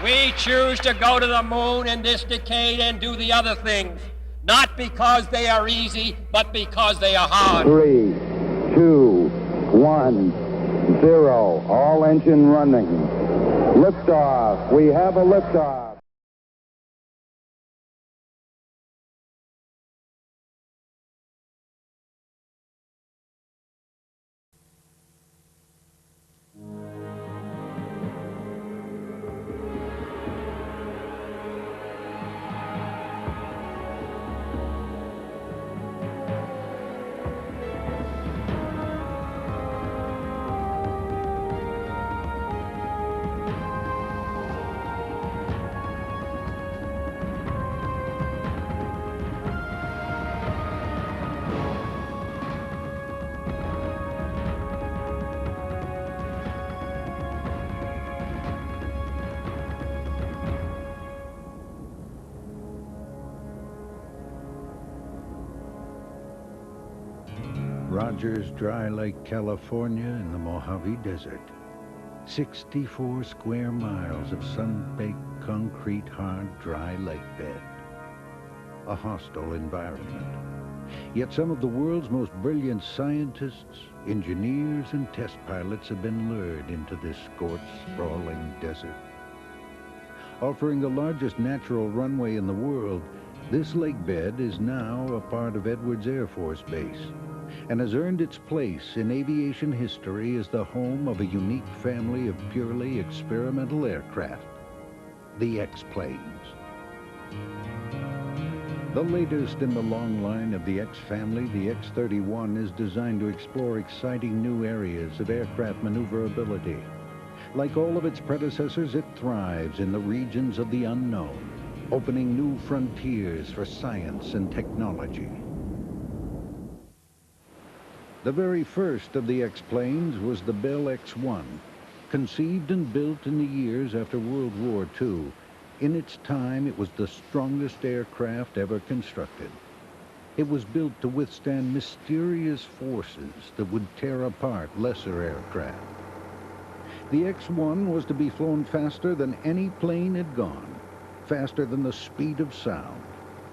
We choose to go to the moon in this decade and do the other things, not because they are easy, but because they are hard. 3, 2, 1, 0. All engine running. Liftoff. We have a liftoff. Rogers Dry Lake, California in the Mojave Desert. 64 square miles of sun-baked concrete hard dry lake bed. A hostile environment. Yet some of the world's most brilliant scientists, engineers, and test pilots have been lured into this scorched, sprawling desert. Offering the largest natural runway in the world, this lake bed is now a part of Edwards Air Force Base, and has earned its place in aviation history as the home of a unique family of purely experimental aircraft, the X-planes. The latest in the long line of the X family, the X-31, is designed to explore exciting new areas of aircraft maneuverability. Like all of its predecessors, it thrives in the regions of the unknown, opening new frontiers for science and technology. The very first of the X-planes was the Bell X-1, conceived and built in the years after World War II. In its time, it was the strongest aircraft ever constructed. It was built to withstand mysterious forces that would tear apart lesser aircraft. The X-1 was to be flown faster than any plane had gone, faster than the speed of sound,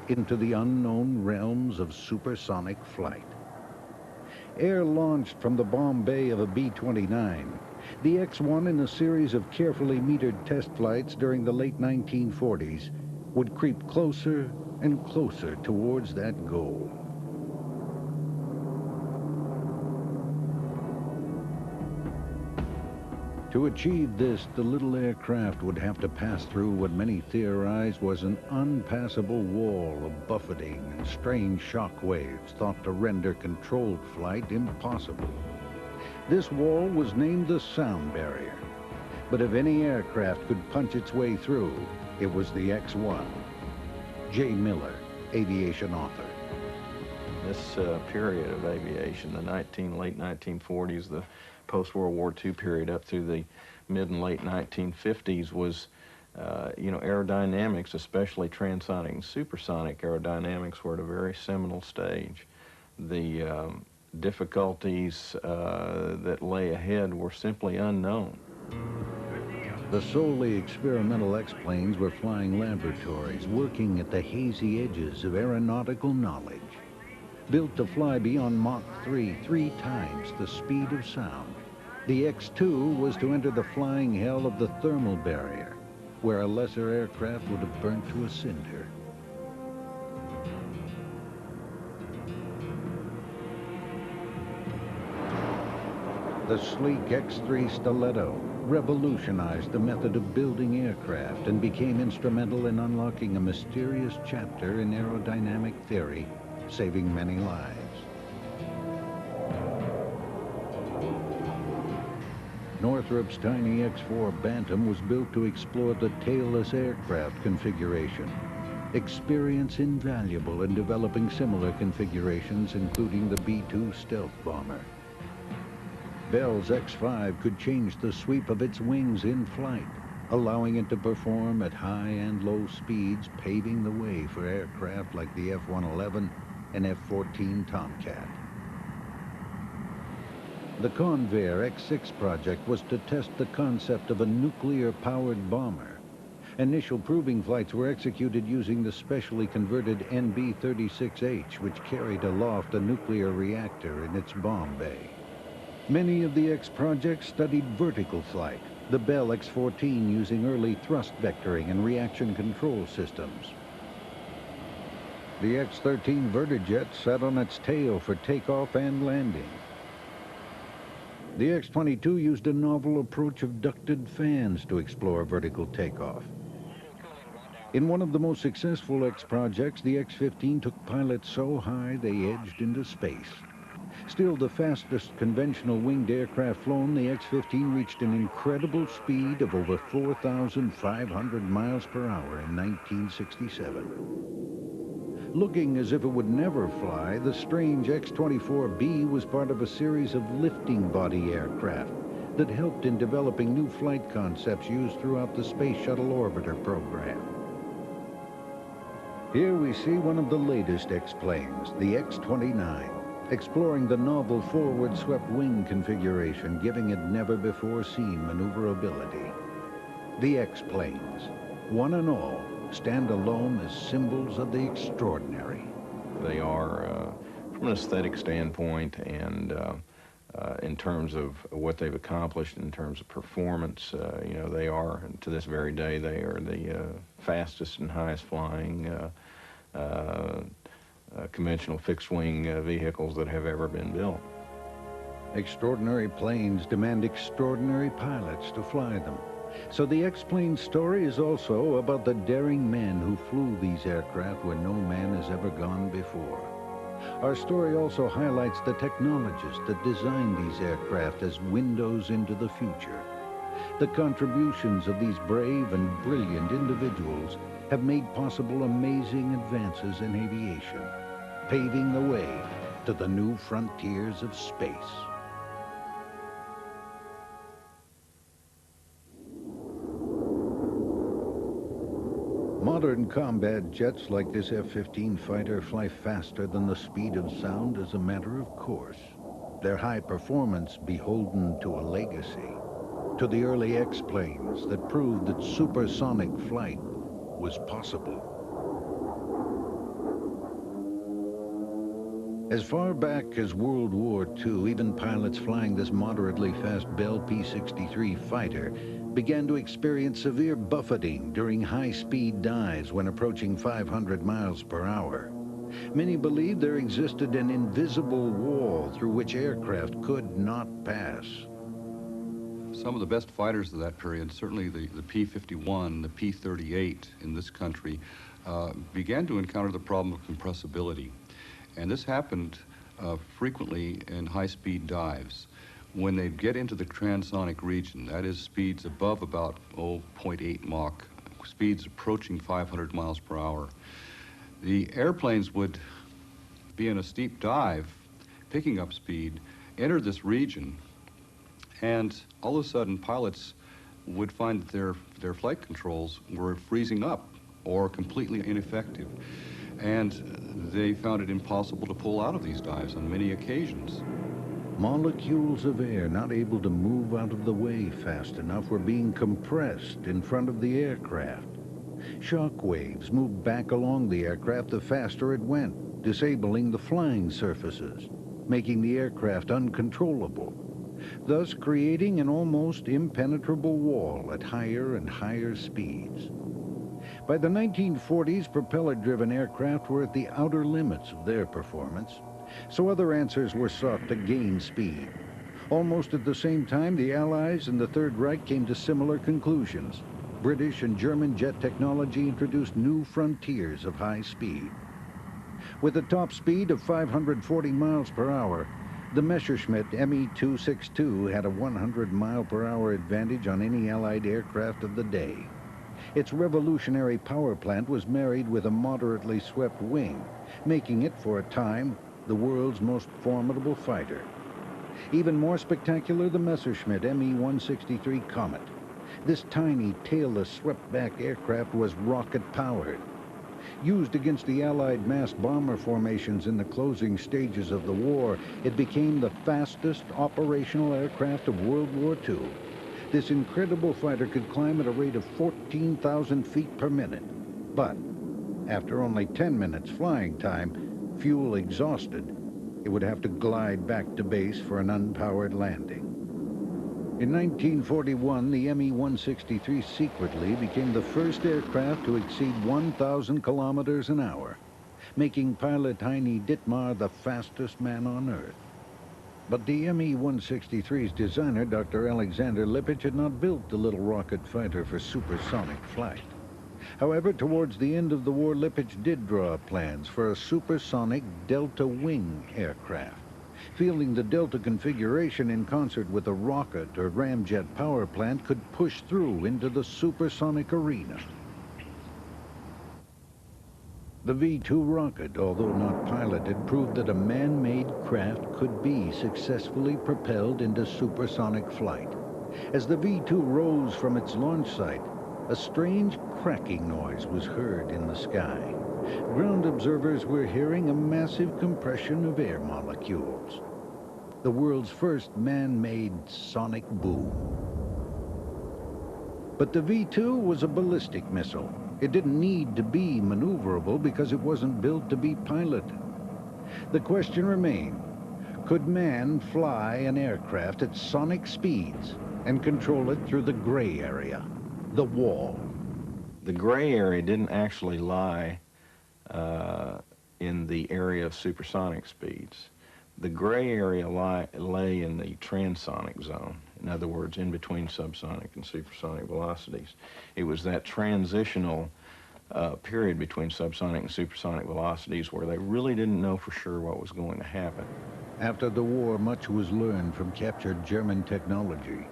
into the unknown realms of supersonic flight. Air-launched from the bomb bay of a B-29, the X-1, in a series of carefully metered test flights during the late 1940s, would creep closer and closer towards that goal. To achieve this, the little aircraft would have to pass through what many theorized was an unpassable wall of buffeting and strange shock waves thought to render controlled flight impossible. This wall was named the sound barrier, but if any aircraft could punch its way through, it was the X-1. Jay Miller, aviation author. This period of aviation, the late 1940s, the post-World War II period up through the mid and late 1950s was, aerodynamics, especially transonic and supersonic aerodynamics, were at a very seminal stage. The difficulties that lay ahead were simply unknown. The solely experimental X-planes were flying laboratories, working at the hazy edges of aeronautical knowledge. Built to fly beyond Mach 3, 3 times the speed of sound, the X-2 was to enter the flying hell of the thermal barrier, where a lesser aircraft would have burnt to a cinder. The sleek X-3 Stiletto revolutionized the method of building aircraft and became instrumental in unlocking a mysterious chapter in aerodynamic theory, saving many lives. Northrop's tiny X-4 Bantam was built to explore the tailless aircraft configuration. Experience invaluable in developing similar configurations, including the B-2 stealth bomber. Bell's X-5 could change the sweep of its wings in flight, allowing it to perform at high and low speeds, paving the way for aircraft like the F-111 and F-14 Tomcat. The Convair X-6 project was to test the concept of a nuclear-powered bomber. Initial proving flights were executed using the specially converted NB-36H, which carried aloft a nuclear reactor in its bomb bay. Many of the X projects studied vertical flight, the Bell X-14 using early thrust vectoring and reaction control systems. The X-13 Vertijet sat on its tail for takeoff and landing. The X-22 used a novel approach of ducted fans to explore vertical takeoff. In one of the most successful X projects, the X-15 took pilots so high they edged into space. Still the fastest conventional winged aircraft flown, the X-15 reached an incredible speed of over 4,500 miles per hour in 1967. Looking as if it would never fly, the strange X-24B was part of a series of lifting body aircraft that helped in developing new flight concepts used throughout the Space Shuttle Orbiter program. Here we see one of the latest X-planes, the X-29, exploring the novel forward swept wing configuration, giving it never-before-seen maneuverability. The X-planes, one and all, stand alone as symbols of the extraordinary. They are, from an aesthetic standpoint and in terms of what they've accomplished in terms of performance, you know, they are, to this very day, they are the fastest and highest flying conventional fixed-wing vehicles that have ever been built. Extraordinary planes demand extraordinary pilots to fly them. So the X-plane story is also about the daring men who flew these aircraft where no man has ever gone before. Our story also highlights the technologists that designed these aircraft as windows into the future. The contributions of these brave and brilliant individuals have made possible amazing advances in aviation, paving the way to the new frontiers of space. Modern combat jets like this F-15 fighter fly faster than the speed of sound as a matter of course. Their high performance beholden to a legacy, to the early X-planes that proved that supersonic flight was possible. As far back as World War II, even pilots flying this moderately fast Bell P-63 fighter began to experience severe buffeting during high-speed dives when approaching 500 miles per hour. Many believed there existed an invisible wall through which aircraft could not pass. Some of the best fighters of that period, certainly the P-51, the P-38 in this country, began to encounter the problem of compressibility. And this happened frequently in high-speed dives. When they get into the transonic region, that is speeds above about 0.8 Mach, speeds approaching 500 miles per hour, the airplanes would be in a steep dive, picking up speed, enter this region, and all of a sudden pilots would find that their flight controls were freezing up or completely ineffective. And they found it impossible to pull out of these dives on many occasions. Molecules of air not able to move out of the way fast enough were being compressed in front of the aircraft. Shock waves moved back along the aircraft the faster it went, disabling the flying surfaces, making the aircraft uncontrollable, thus creating an almost impenetrable wall at higher and higher speeds. By the 1940s, propeller-driven aircraft were at the outer limits of their performance, so other answers were sought to gain speed. Almost at the same time, the Allies and the Third Reich came to similar conclusions. British and German jet technology introduced new frontiers of high speed. With a top speed of 540 miles per hour, the Messerschmitt Me-262 had a 100-mile-per-hour advantage on any Allied aircraft of the day. Its revolutionary power plant was married with a moderately swept wing, making it, for a time, the world's most formidable fighter. Even more spectacular, the Messerschmitt Me-163 Comet. This tiny, tailless, swept-back aircraft was rocket-powered. Used against the Allied massed bomber formations in the closing stages of the war, it became the fastest operational aircraft of World War II. This incredible fighter could climb at a rate of 14,000 feet per minute. But after only 10 minutes flying time, fuel exhausted, it would have to glide back to base for an unpowered landing. In 1941, the Me-163 secretly became the first aircraft to exceed 1,000 kilometers an hour, making pilot Heine Dittmar the fastest man on Earth. But the Me-163's designer, Dr. Alexander Lippitt, had not built the little rocket fighter for supersonic flight. However, towards the end of the war, Lippitt did draw up plans for a supersonic delta wing aircraft, feeling the delta configuration in concert with a rocket or ramjet power plant could push through into the supersonic arena. The V-2 rocket, although not piloted, proved that a man-made craft could be successfully propelled into supersonic flight. As the V-2 rose from its launch site, a strange cracking noise was heard in the sky. Ground observers were hearing a massive compression of air molecules. The world's first man-made sonic boom. But the V-2 was a ballistic missile. It didn't need to be maneuverable because it wasn't built to be piloted. The question remained, could man fly an aircraft at sonic speeds and control it through the gray area, the wall? The gray area didn't actually lie in the area of supersonic speeds. The gray area lay in the transonic zone. In other words, in between subsonic and supersonic velocities. It was that transitional period between subsonic and supersonic velocities where they really didn't know for sure what was going to happen. After the war, much was learned from captured German technology.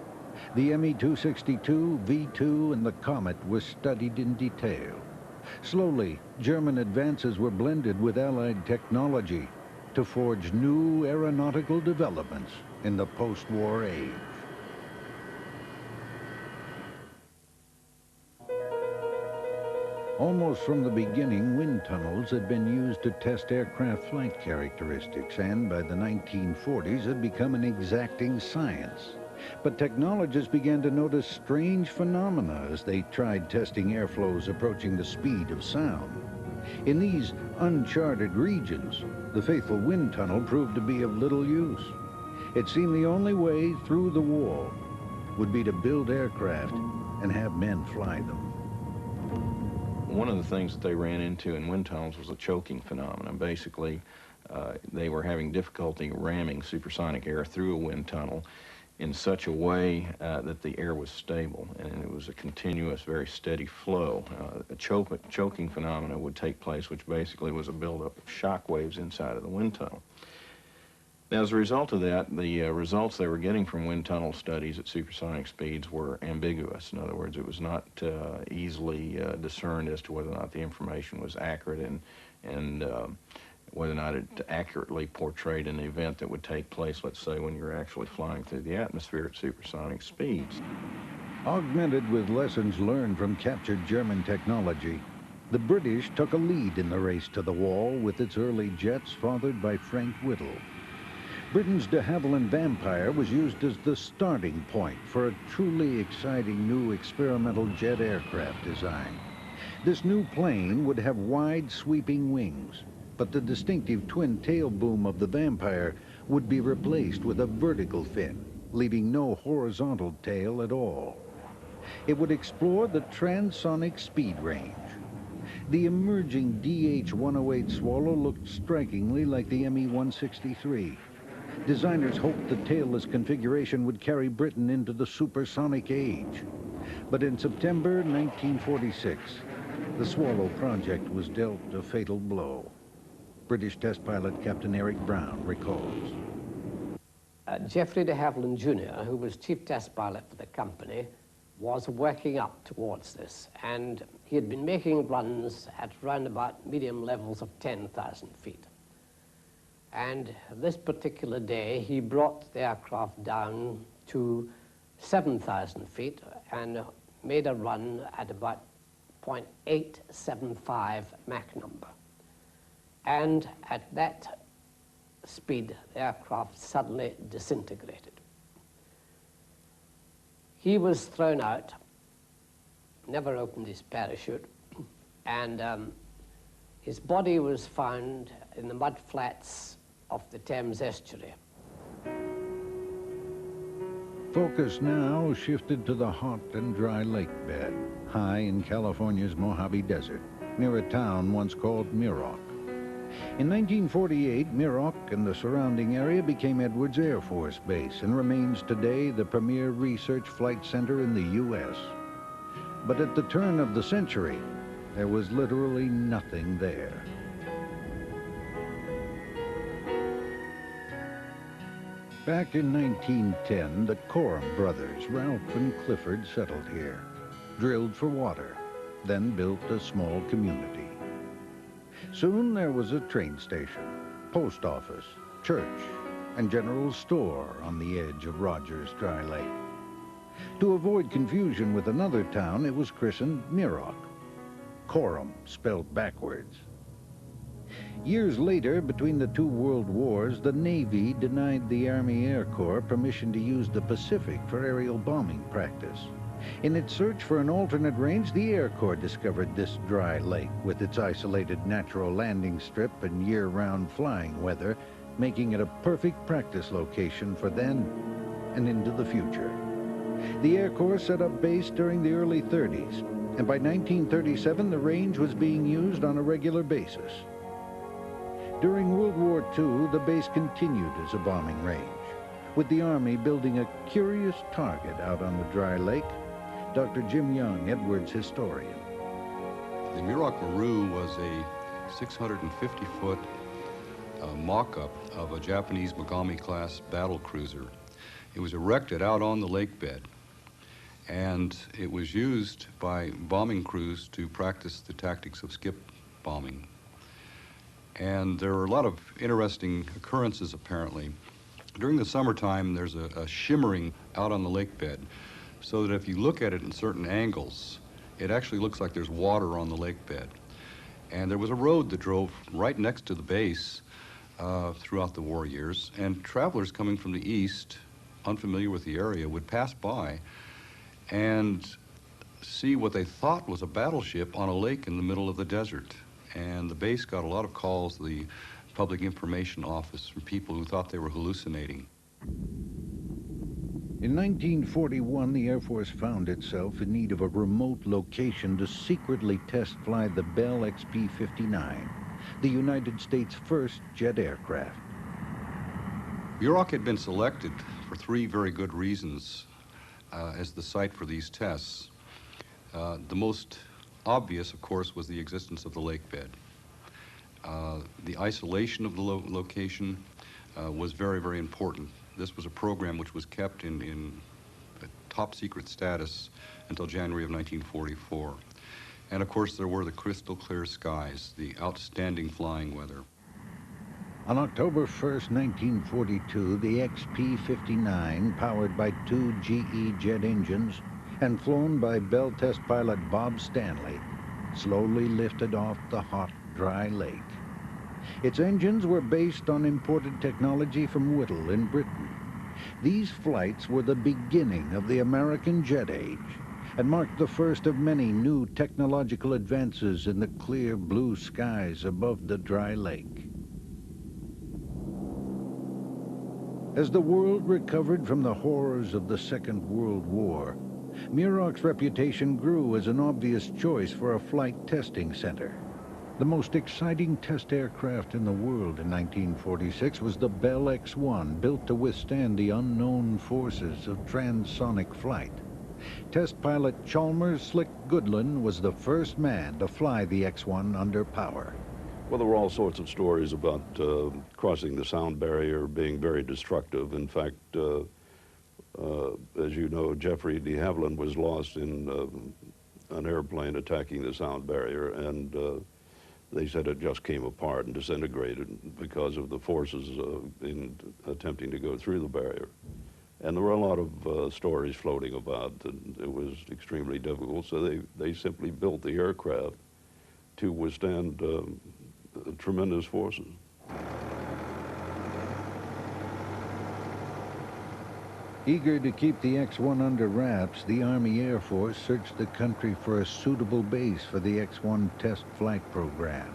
The Me-262, V-2, and the Comet were studied in detail. Slowly, German advances were blended with Allied technology to forge new aeronautical developments in the post-war age. Almost from the beginning, wind tunnels had been used to test aircraft flight characteristics, and by the 1940s had become an exacting science. But technologists began to notice strange phenomena as they tried testing airflows approaching the speed of sound. In these uncharted regions, the faithful wind tunnel proved to be of little use. It seemed the only way through the wall would be to build aircraft and have men fly them. One of the things that they ran into in wind tunnels was a choking phenomenon. Basically, they were having difficulty ramming supersonic air through a wind tunnel in such a way that the air was stable, and it was a continuous, very steady flow. A choking phenomena would take place, which basically was a buildup of shock waves inside of the wind tunnel. Now, as a result of that, the results they were getting from wind tunnel studies at supersonic speeds were ambiguous. In other words, it was not easily discerned as to whether or not the information was accurate and whether or not it accurately portrayed an event that would take place, let's say, when you're actually flying through the atmosphere at supersonic speeds. Augmented with lessons learned from captured German technology, the British took a lead in the race to the wall with its early jets fathered by Frank Whittle. Britain's de Havilland Vampire was used as the starting point for a truly exciting new experimental jet aircraft design. This new plane would have wide sweeping wings, but the distinctive twin tail boom of the Vampire would be replaced with a vertical fin, leaving no horizontal tail at all. It would explore the transonic speed range. The emerging DH-108 Swallow looked strikingly like the Me-163. Designers hoped the tailless configuration would carry Britain into the supersonic age. But in September 1946, the Swallow project was dealt a fatal blow. British test pilot Captain Eric Brown recalls. Geoffrey de Havilland Jr., who was chief test pilot for the company, was working up towards this, and he had been making runs at round about medium levels of 10,000 feet. And this particular day, he brought the aircraft down to 7,000 feet and made a run at about 0.875 Mach number. And at that speed, the aircraft suddenly disintegrated. He was thrown out, never opened his parachute, and his body was found in the mud flats of the Thames estuary. Focus now shifted to the hot and dry lake bed, high in California's Mojave Desert, near a town once called Muroc. In 1948, Muroc and the surrounding area became Edwards Air Force Base and remains today the premier research flight center in the U.S. But at the turn of the century, there was literally nothing there. Back in 1910, the Coram brothers, Ralph and Clifford, settled here, drilled for water, then built a small community. Soon there was a train station, post office, church, and general store on the edge of Rogers Dry Lake. To avoid confusion with another town, it was christened Muroc, Coram spelled backwards. Years later, between the two world wars, the Navy denied the Army Air Corps permission to use the Pacific for aerial bombing practice. In its search for an alternate range, the Air Corps discovered this dry lake with its isolated natural landing strip and year-round flying weather, making it a perfect practice location for then and into the future. The Air Corps set up base during the early 30s, and by 1937 the range was being used on a regular basis. During World War II, the base continued as a bombing range, with the Army building a curious target out on the dry lake. Dr. Jim Young, Edwards historian. The Muroc Maru was a 650-foot mock-up of a Japanese Mogami-class battle cruiser. It was erected out on the lake bed, and it was used by bombing crews to practice the tactics of skip bombing. And there are a lot of interesting occurrences, apparently. During the summertime, there's a shimmering out on the lake bed, so that if you look at it in certain angles, it actually looks like there's water on the lake bed. And there was a road that drove right next to the base throughout the war years, and travelers coming from the east, unfamiliar with the area, would pass by and see what they thought was a battleship on a lake in the middle of the desert. And the base got a lot of calls to the Public Information Office from people who thought they were hallucinating. In 1941, the Air Force found itself in need of a remote location to secretly test fly the Bell XP-59, the United States' first jet aircraft. Muroc had been selected for three very good reasons as the site for these tests. The most obvious, of course, was the existence of the lake bed. The isolation of the location was very, very important. This was a program which was kept in top secret status until January of 1944. And of course, there were the crystal clear skies, the outstanding flying weather. On October 1st, 1942, the XP-59, powered by two GE jet engines and flown by Bell test pilot Bob Stanley, slowly lifted off the hot, dry lake. Its engines were based on imported technology from Whittle in Britain. These flights were the beginning of the American jet age and marked the first of many new technological advances in the clear blue skies above the dry lake. As the world recovered from the horrors of the Second World War, Muroc's reputation grew as an obvious choice for a flight testing center. The most exciting test aircraft in the world in 1946 was the Bell X-1, built to withstand the unknown forces of transonic flight. Test pilot Chalmers Slick Goodland was the first man to fly the X-1 under power. Well, there were all sorts of stories about crossing the sound barrier being very destructive. In fact, as you know, Jeffrey de Havilland was lost in an airplane attacking the sound barrier, and they said it just came apart and disintegrated because of the forces in attempting to go through the barrier. And there were a lot of stories floating about that it was extremely difficult, so they simply built the aircraft to withstand tremendous forces. Eager to keep the X-1 under wraps, the Army Air Force searched the country for a suitable base for the X-1 test flight program.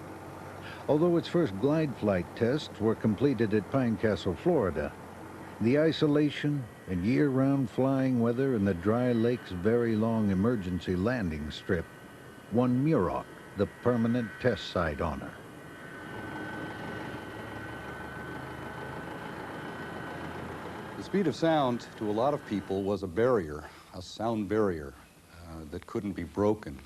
Although its first glide flight tests were completed at Pine Castle, Florida, the isolation and year-round flying weather in the Dry Lake's very long emergency landing strip won Muroc the permanent test site honor. The speed of sound to a lot of people was a barrier, a sound barrier that couldn't be broken.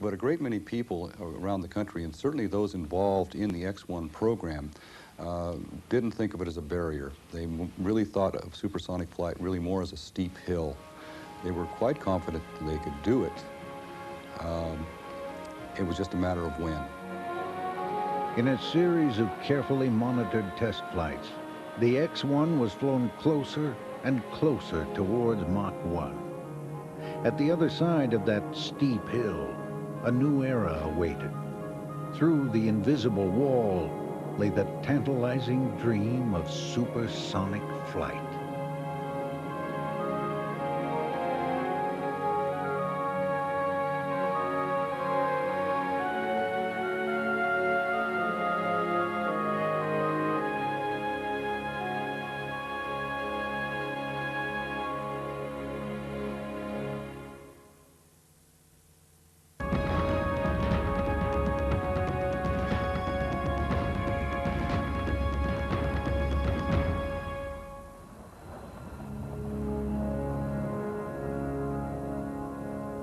But a great many people around the country, and certainly those involved in the X-1 program, didn't think of it as a barrier. They really thought of supersonic flight really more as a steep hill. They were quite confident that they could do it. It was just a matter of when. In a series of carefully monitored test flights, the X-1 was flown closer and closer towards Mach 1. At the other side of that steep hill, a new era awaited. Through the invisible wall lay the tantalizing dream of supersonic flight.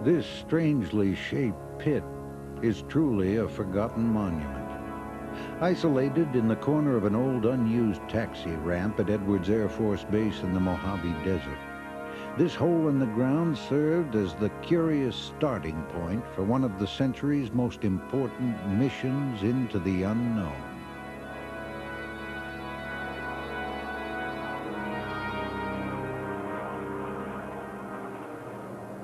This strangely shaped pit is truly a forgotten monument. Isolated in the corner of an old unused taxi ramp at Edwards Air Force Base in the Mojave Desert, this hole in the ground served as the curious starting point for one of the century's most important missions into the unknown.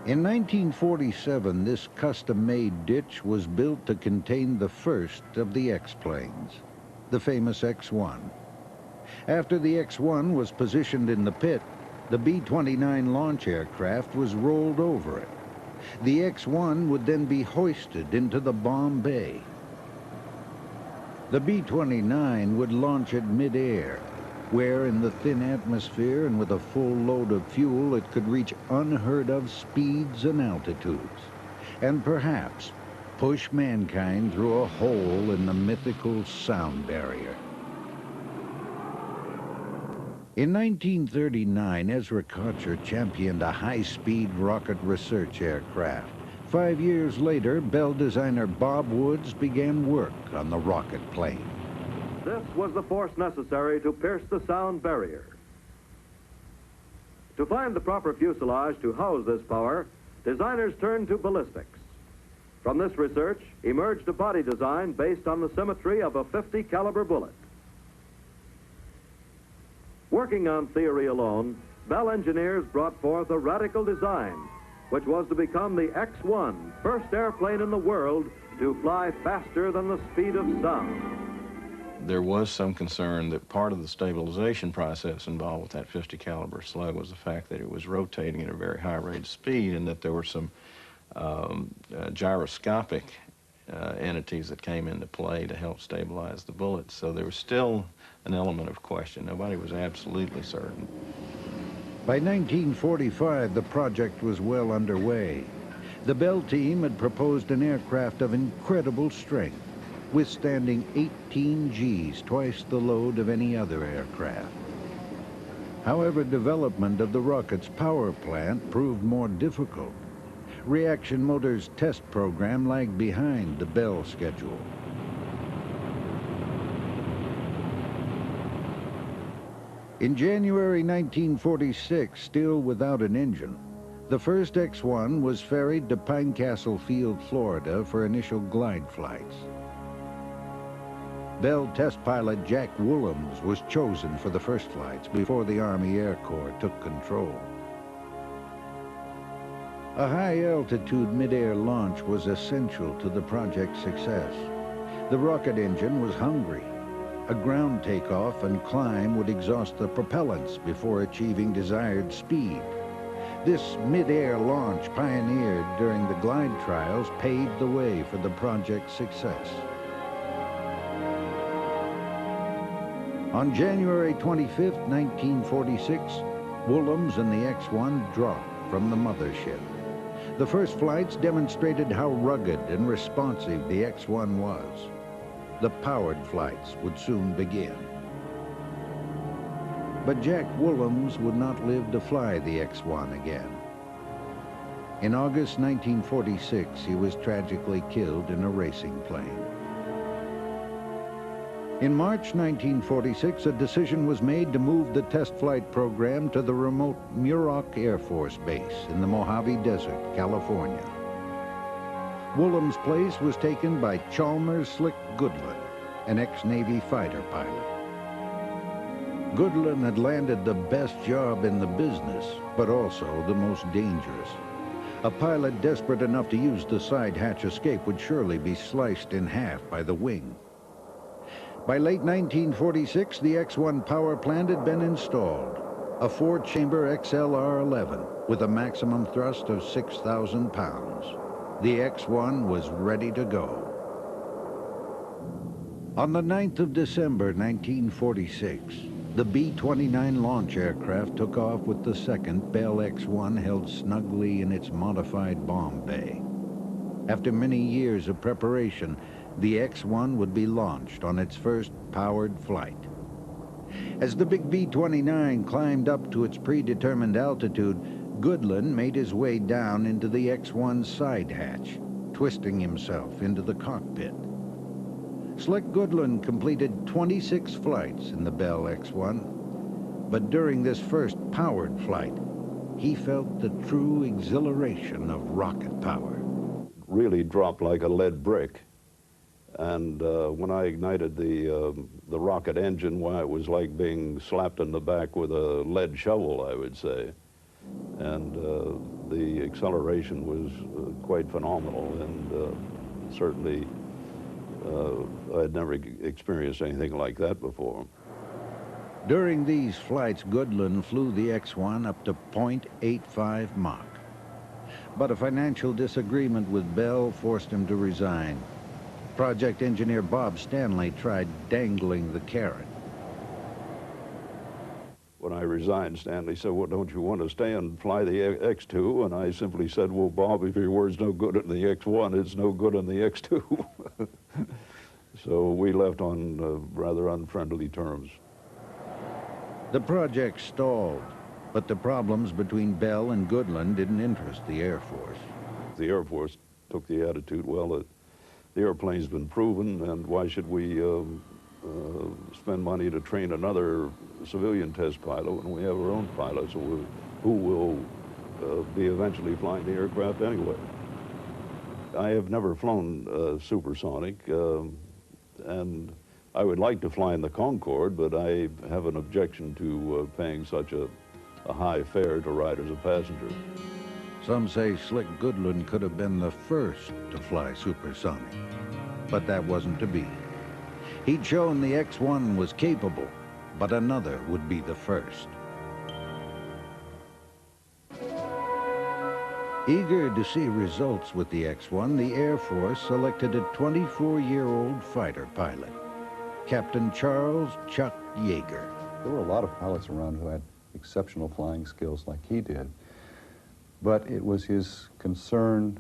In 1947, this custom-made ditch was built to contain the first of the X-planes, the famous X-1. After the X-1 was positioned in the pit, the B-29 launch aircraft was rolled over it. The X-1 would then be hoisted into the bomb bay. The B-29 would launch at mid-air, where in the thin atmosphere and with a full load of fuel it could reach unheard-of speeds and altitudes, and perhaps push mankind through a hole in the mythical sound barrier. In 1939, Ezra Kocher championed a high-speed rocket research aircraft. 5 years later, Bell designer Bob Woods began work on the rocket plane. This was the force necessary to pierce the sound barrier. To find the proper fuselage to house this power, designers turned to ballistics. From this research emerged a body design based on the symmetry of a .50 caliber bullet. Working on theory alone, Bell engineers brought forth a radical design, which was to become the X-1, first airplane in the world to fly faster than the speed of sound. There was some concern that part of the stabilization process involved with that .50 caliber slug was the fact that it was rotating at a very high rate of speed, and that there were some gyroscopic entities that came into play to help stabilize the bullets. So there was still an element of question. Nobody was absolutely certain. By 1945, the project was well underway. The Bell team had proposed an aircraft of incredible strength, withstanding 18 Gs, twice the load of any other aircraft. However, development of the rocket's power plant proved more difficult. Reaction Motors' test program lagged behind the Bell schedule. In January 1946, still without an engine, the first X-1 was ferried to Pine Castle Field, Florida for initial glide flights. Bell test pilot Jack Woollums was chosen for the first flights before the Army Air Corps took control. A high-altitude mid-air launch was essential to the project's success. The rocket engine was hungry. A ground takeoff and climb would exhaust the propellants before achieving desired speed. This mid-air launch pioneered during the glide trials paved the way for the project's success. On January 25, 1946, Woolam's and the X-1 dropped from the mothership. The first flights demonstrated how rugged and responsive the X-1 was. The powered flights would soon begin. But Jack Woolam's would not live to fly the X-1 again. In August 1946, he was tragically killed in a racing plane. In March 1946, a decision was made to move the test flight program to the remote Muroc Air Force Base in the Mojave Desert, California. Woolam's place was taken by Chalmers Slick Goodland, an ex-Navy fighter pilot. Goodland had landed the best job in the business, but also the most dangerous. A pilot desperate enough to use the side hatch escape would surely be sliced in half by the wing. By late 1946, the X-1 power plant had been installed, a 4-chamber XLR-11 with a maximum thrust of 6,000 pounds. The X-1 was ready to go. On the 9th of December 1946, the B-29 launch aircraft took off with the second Bell X-1 held snugly in its modified bomb bay. After many years of preparation, the X-1 would be launched on its first powered flight. As the big B-29 climbed up to its predetermined altitude, Goodland made his way down into the X-1's side hatch, twisting himself into the cockpit. Slick Goodland completed 26 flights in the Bell X-1, but during this first powered flight, he felt the true exhilaration of rocket power. Really dropped like a lead brick. And when I ignited the rocket engine, why, it was like being slapped in the back with a lead shovel, I would say. And the acceleration was quite phenomenal, and certainly I had never experienced anything like that before. During these flights, Goodland flew the X-1 up to 0.85 Mach. But a financial disagreement with Bell forced him to resign. Project engineer Bob Stanley tried dangling the carrot. When I resigned, Stanley said, well, don't you want to stay and fly the X-2? And I simply said, well, Bob, if your word's no good in the X-1, it's no good in the X-2. So we left on rather unfriendly terms. The project stalled, but the problems between Bell and Goodland didn't interest the Air Force. The Air Force took the attitude, well, the airplane's been proven, and why should we spend money to train another civilian test pilot when we have our own pilots who will be eventually flying the aircraft anyway. I have never flown supersonic, and I would like to fly in the Concorde, but I have an objection to paying such a high fare to ride as a passenger. Some say Slick Goodland could have been the first to fly supersonic, but that wasn't to be. He'd shown the X-1 was capable, but another would be the first. Eager to see results with the X-1, the Air Force selected a 24-year-old fighter pilot, Captain Charles Chuck Yeager. There were a lot of pilots around who had exceptional flying skills like he did, but it was his concern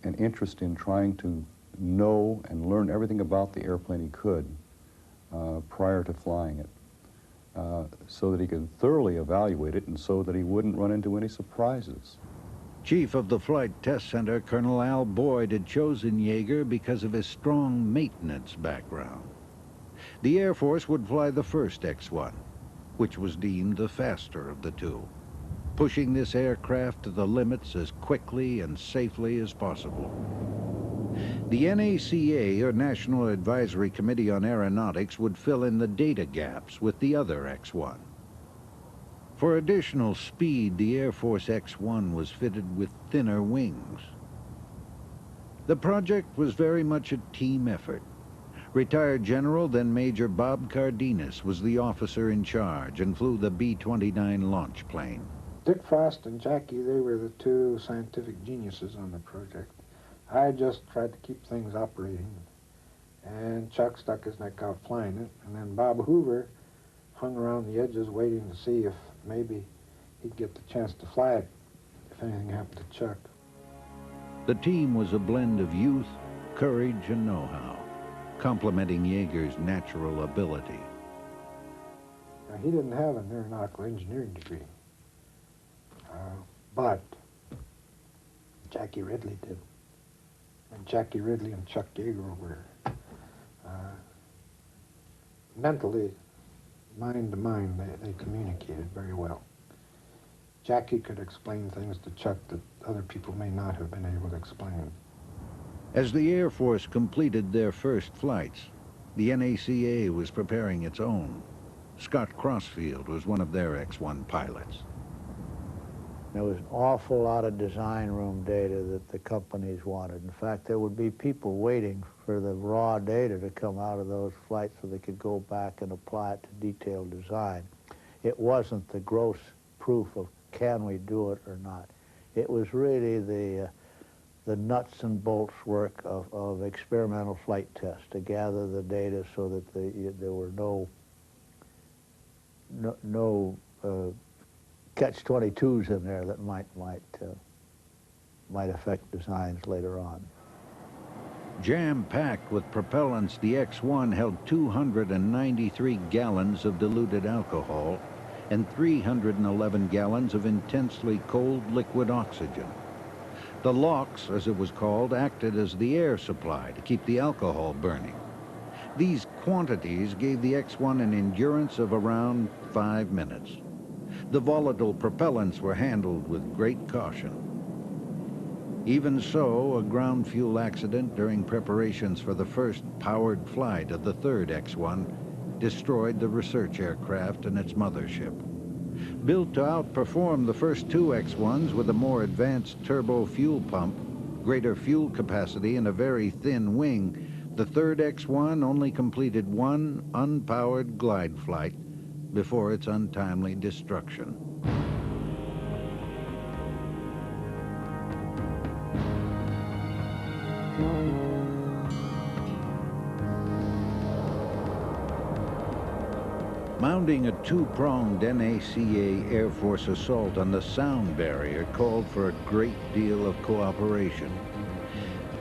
and interest in trying to know and learn everything about the airplane he could prior to flying it, so that he could thoroughly evaluate it and so that he wouldn't run into any surprises. Chief of the Flight Test Center, Colonel Al Boyd, had chosen Yeager because of his strong maintenance background. The Air Force would fly the first X-1, which was deemed the faster of the two, pushing this aircraft to the limits as quickly and safely as possible. The NACA, or National Advisory Committee on Aeronautics, would fill in the data gaps with the other X-1. For additional speed, the Air Force X-1 was fitted with thinner wings. The project was very much a team effort. Retired General, then Major Bob Cardenas, was the officer in charge and flew the B-29 launch plane. Dick Frost and Jackie, they were the two scientific geniuses on the project. I just tried to keep things operating, and Chuck stuck his neck out flying it, and then Bob Hoover hung around the edges waiting to see if maybe he'd get the chance to fly it if anything happened to Chuck. The team was a blend of youth, courage, and know-how, complementing Yeager's natural ability. Now, he didn't have an aeronautical engineering degree, but Jackie Ridley did. And Jackie Ridley and Chuck Yeager were mentally, mind to mind, they communicated very well. Jackie could explain things to Chuck that other people may not have been able to explain. As the Air Force completed their first flights, the NACA was preparing its own. Scott Crossfield was one of their X-1 pilots. There was an awful lot of design room data that the companies wanted. In fact, there would be people waiting for the raw data to come out of those flights so they could go back and apply it to detailed design. It wasn't the gross proof of can we do it or not. It was really the nuts and bolts work of experimental flight tests to gather the data so that there were no catch-22s in there that might affect designs later on. Jam-packed with propellants, the X-1 held 293 gallons of diluted alcohol and 311 gallons of intensely cold liquid oxygen. The LOX, as it was called, acted as the air supply to keep the alcohol burning. These quantities gave the X-1 an endurance of around 5 minutes. The volatile propellants were handled with great caution. Even so, a ground fuel accident during preparations for the first powered flight of the third X-1 destroyed the research aircraft and its mothership. Built to outperform the first two X-1s with a more advanced turbo fuel pump, greater fuel capacity, and a very thin wing, the third X-1 only completed one unpowered glide flight before its untimely destruction. Mounting a two-pronged NACA Air Force assault on the sound barrier called for a great deal of cooperation.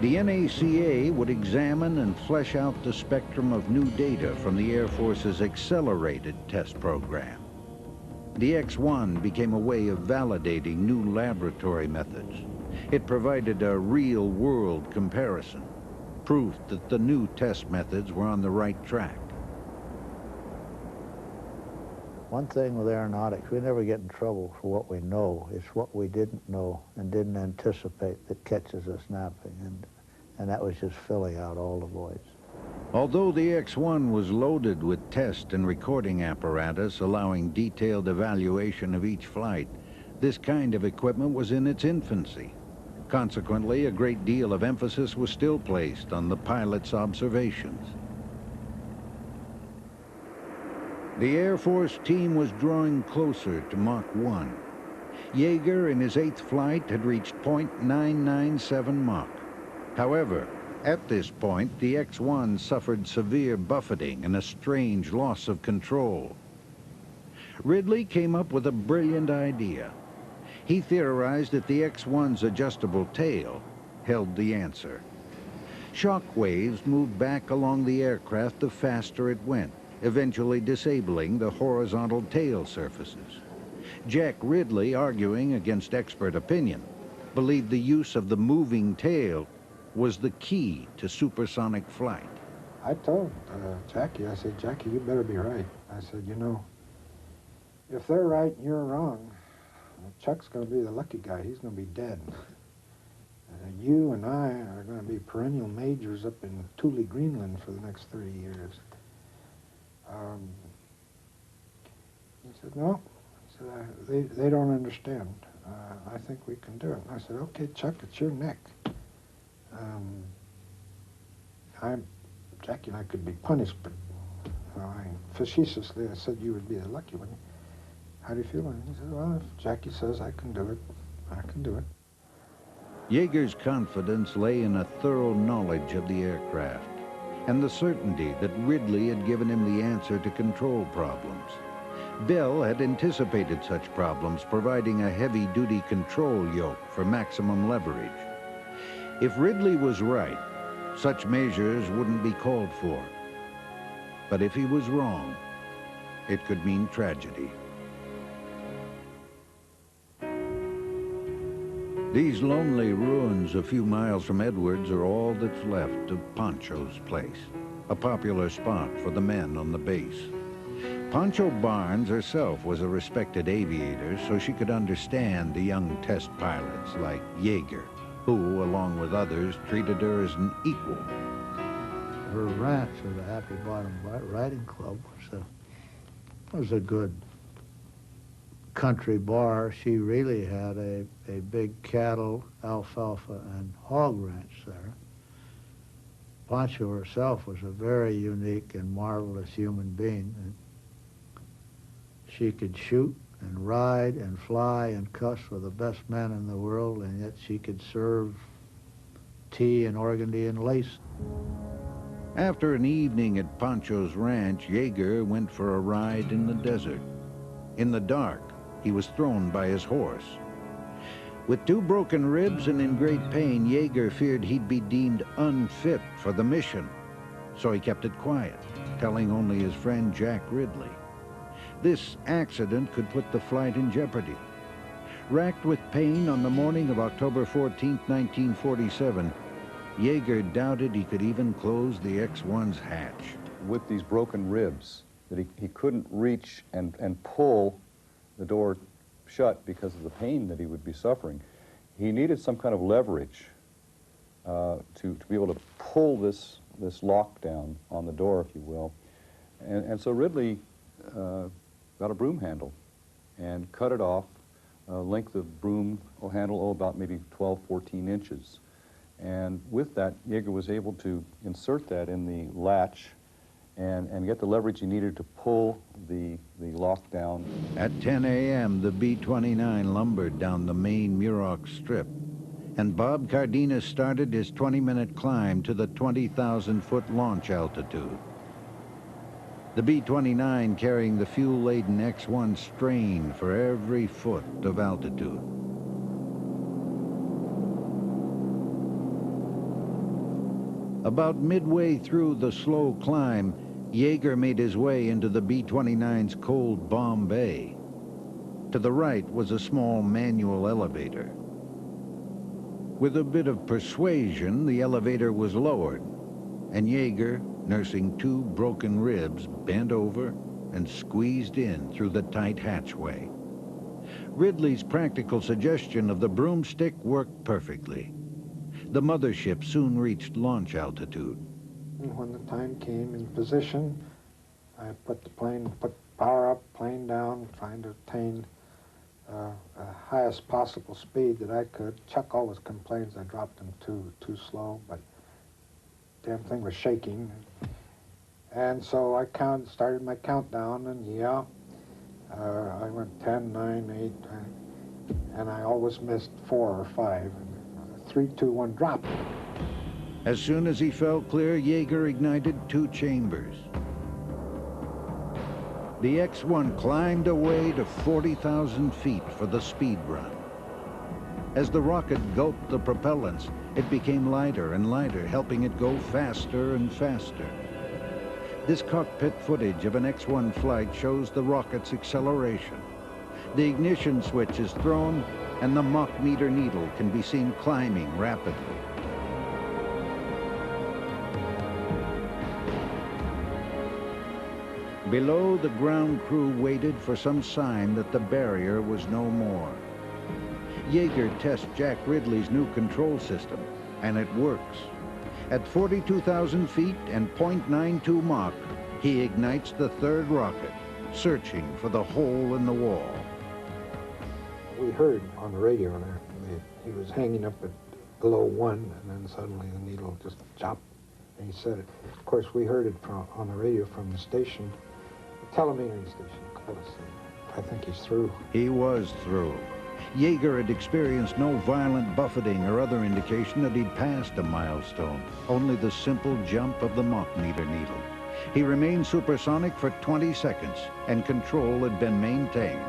The NACA would examine and flesh out the spectrum of new data from the Air Force's accelerated test program. The X-1 became a way of validating new laboratory methods. It provided a real-world comparison, proof that the new test methods were on the right track. One thing with aeronautics, we never get in trouble for what we know. It's what we didn't know and didn't anticipate that catches us napping, and that was just filling out all the voids. Although the X-1 was loaded with test and recording apparatus allowing detailed evaluation of each flight, this kind of equipment was in its infancy. Consequently, a great deal of emphasis was still placed on the pilot's observations. The Air Force team was drawing closer to Mach 1. Yeager, in his 8th flight, had reached .997 Mach. However, at this point, the X-1 suffered severe buffeting and a strange loss of control. Ridley came up with a brilliant idea. He theorized that the X-1's adjustable tail held the answer. Shock waves moved back along the aircraft the faster it went, eventually disabling the horizontal tail surfaces. Jack Ridley, arguing against expert opinion, believed the use of the moving tail was the key to supersonic flight. I told Jackie, I said, Jackie, you better be right. I said, you know, if they're right and you're wrong, Chuck's going to be the lucky guy. He's going to be dead. You and I are going to be perennial majors up in Thule, Greenland for the next 30 years. He said, no. He said, they don't understand. I think we can do it. And I said, okay, Chuck, it's your neck. Jackie and I could be punished, but facetiously I said, you would be the lucky one. How do you feel? And he said, well, if Jackie says I can do it, I can do it. Yeager's confidence lay in a thorough knowledge of the aircraft and the certainty that Ridley had given him the answer to control problems. Bell had anticipated such problems, providing a heavy-duty control yoke for maximum leverage. If Ridley was right, such measures wouldn't be called for. But if he was wrong, it could mean tragedy. These lonely ruins a few miles from Edwards are all that's left of Poncho's place, a popular spot for the men on the base. Poncho Barnes herself was a respected aviator, so she could understand the young test pilots like Yeager, who, along with others, treated her as an equal. Her ranch, or the Happy Bottom Riding Club, was a good country bar. She really had a big cattle, alfalfa, and hog ranch there. Poncho herself was a very unique and marvelous human being. And she could shoot and ride and fly and cuss with the best men in the world, and yet she could serve tea and organdy and lace. After an evening at Poncho's ranch, Yeager went for a ride in the desert. In the dark, he was thrown by his horse. With 2 broken ribs and in great pain, Yeager feared he'd be deemed unfit for the mission, so he kept it quiet, telling only his friend Jack Ridley. This accident could put the flight in jeopardy. Racked with pain on the morning of October 14, 1947, Yeager doubted he could even close the X-1's hatch. With these broken ribs, that he couldn't reach and pull the door shut because of the pain that he would be suffering. He needed some kind of leverage to be able to pull this lockdown on the door, if you will. And so Ridley got a broom handle and cut it off, length of broom handle, about maybe 12, 14 inches. And with that, Yeager was able to insert that in the latch and get the leverage he needed to pull the lock down. At 10 a.m., the B-29 lumbered down the main Muroc strip, and Bob Cardenas started his 20-minute climb to the 20,000-foot launch altitude. The B-29 carrying the fuel-laden X-1 strained for every foot of altitude. About midway through the slow climb, Yeager made his way into the B-29's cold bomb bay. To the right was a small manual elevator. With a bit of persuasion, the elevator was lowered, and Yeager, nursing 2 broken ribs, bent over and squeezed in through the tight hatchway. Ridley's practical suggestion of the broomstick worked perfectly. The mothership soon reached launch altitude. And when the time came in position, I put power up, plane down, trying to attain highest possible speed that I could. Chuck always complains I dropped him too slow, but damn thing was shaking. And so I started my countdown, and I went 10, 9, 8, and I always missed 4 or 5. 3, 2, 1, drop. As soon as he felt clear, Yeager ignited 2 chambers. The X-1 climbed away to 40,000 feet for the speed run. As the rocket gulped the propellants, it became lighter and lighter, helping it go faster and faster. This cockpit footage of an X-1 flight shows the rocket's acceleration. The ignition switch is thrown, and the Mach meter needle can be seen climbing rapidly. Below, the ground crew waited for some sign that the barrier was no more. Yeager tests Jack Ridley's new control system, and it works. At 42,000 feet and 0.92 Mach, he ignites the 3rd rocket, searching for the hole in the wall. We heard on the radio that he was hanging up at below 1, and then suddenly the needle just chopped, And he said it. Of course, we heard it on the radio from the station, the telemetering station called us. I think he's through. He was through. Yeager had experienced no violent buffeting or other indication that he'd passed a milestone, only the simple jump of the Mach-meter needle. He remained supersonic for 20 seconds, and control had been maintained.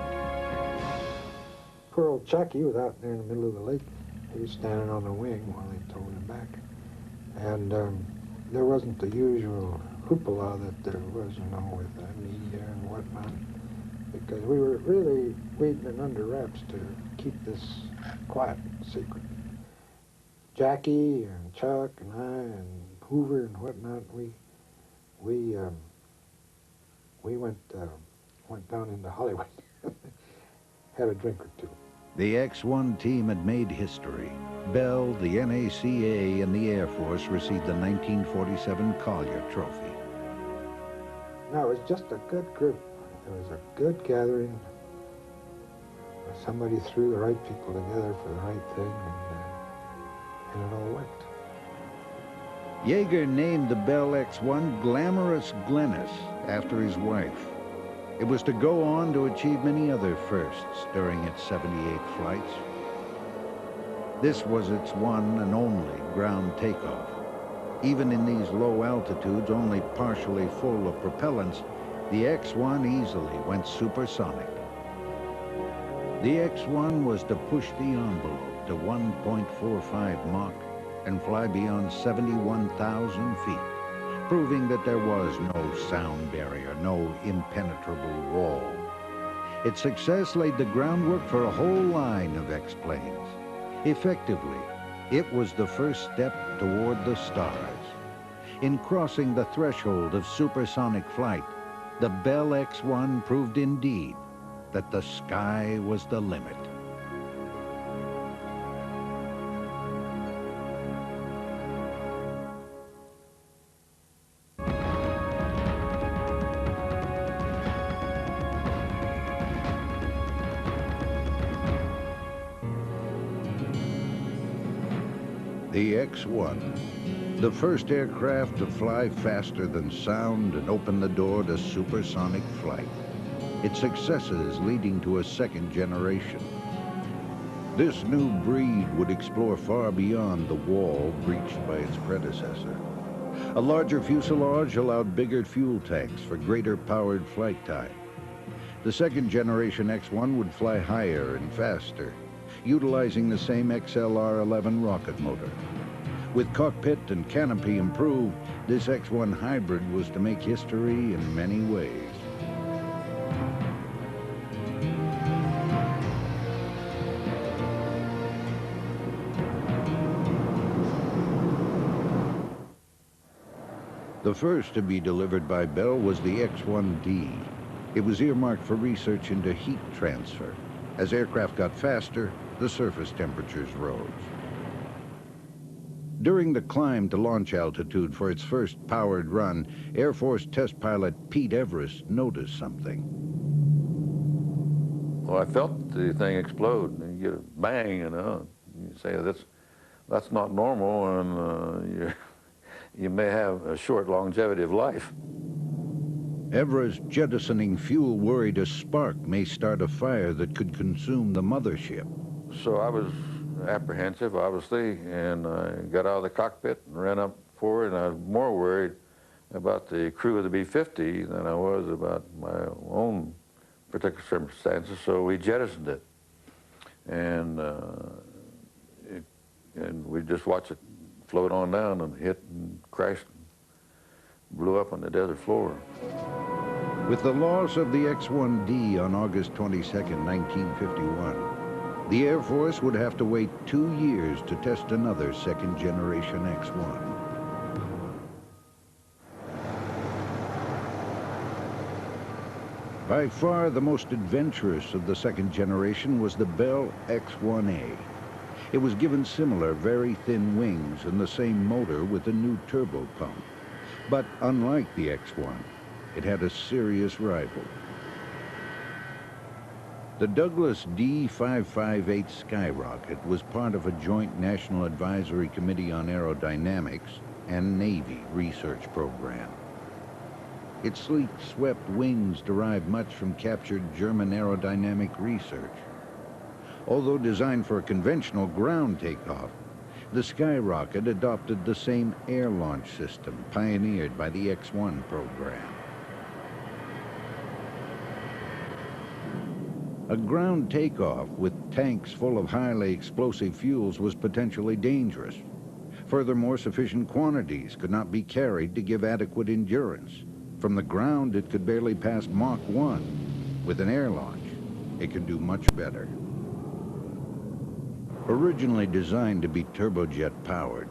Poor old Chuck, he was out there in the middle of the lake. He was standing on the wing while they towed him back. And there wasn't the usual hoopla that there was, you know, with the media and whatnot, because we'd been under wraps to keep this quiet, secret. Jackie and Chuck and I and Hoover and whatnot, we went down into Hollywood, had a drink or two. The X-1 team had made history. Bell, the NACA, and the Air Force received the 1947 Collier Trophy. No, it was just a good group. It was a good gathering. Somebody threw the right people together for the right thing, and it all worked. Yeager named the Bell X-1 Glamorous Glennis after his wife. It was to go on to achieve many other firsts during its 78 flights. This was its one and only ground takeoff. Even in these low altitudes, only partially full of propellants, the X-1 easily went supersonic. The X-1 was to push the envelope to 1.45 Mach and fly beyond 71,000 feet, proving that there was no sound barrier, no impenetrable wall. Its success laid the groundwork for a whole line of X-planes. Effectively, it was the first step toward the stars. In crossing the threshold of supersonic flight, the Bell X-1 proved indeed that the sky was the limit. The X-1, the first aircraft to fly faster than sound and open the door to supersonic flight. Its successes leading to a second generation. This new breed would explore far beyond the wall breached by its predecessor. A larger fuselage allowed bigger fuel tanks for greater powered flight time. The second generation X-1 would fly higher and faster, utilizing the same XLR-11 rocket motor. With cockpit and canopy improved, this X-1 hybrid was to make history in many ways. The first to be delivered by Bell was the X-1D. It was earmarked for research into heat transfer. As aircraft got faster, the surface temperatures rose. During the climb to launch altitude for its first powered run, Air Force test pilot Pete Everest noticed something. Well, I felt the thing explode, and you get a bang, you know. You say that's not normal, and you may have a short longevity of life. Everest jettisoning fuel worried a spark may start a fire that could consume the mothership. So I was apprehensive, obviously, and I got out of the cockpit and ran up for it, and I was more worried about the crew of the B-50 than I was about my own particular circumstances, so we jettisoned it. And we just watched it float on down and hit and crashed and blew up on the desert floor. With the loss of the X-1D on August 22nd, 1951, the Air Force would have to wait 2 years to test another second-generation X-1. By far the most adventurous of the second generation was the Bell X-1A. It was given similar very thin wings and the same motor with a new turbo pump. But unlike the X-1, it had a serious rival. The Douglas D-558 skyrocket was part of a joint National Advisory Committee on Aerodynamics and Navy research program. Its sleek, swept wings derived much from captured German aerodynamic research. Although designed for a conventional ground takeoff, the Skyrocket adopted the same air launch system pioneered by the X-1 program. A ground takeoff with tanks full of highly explosive fuels was potentially dangerous. Furthermore, sufficient quantities could not be carried to give adequate endurance. From the ground, it could barely pass Mach 1. With an air launch, it could do much better. Originally designed to be turbojet-powered,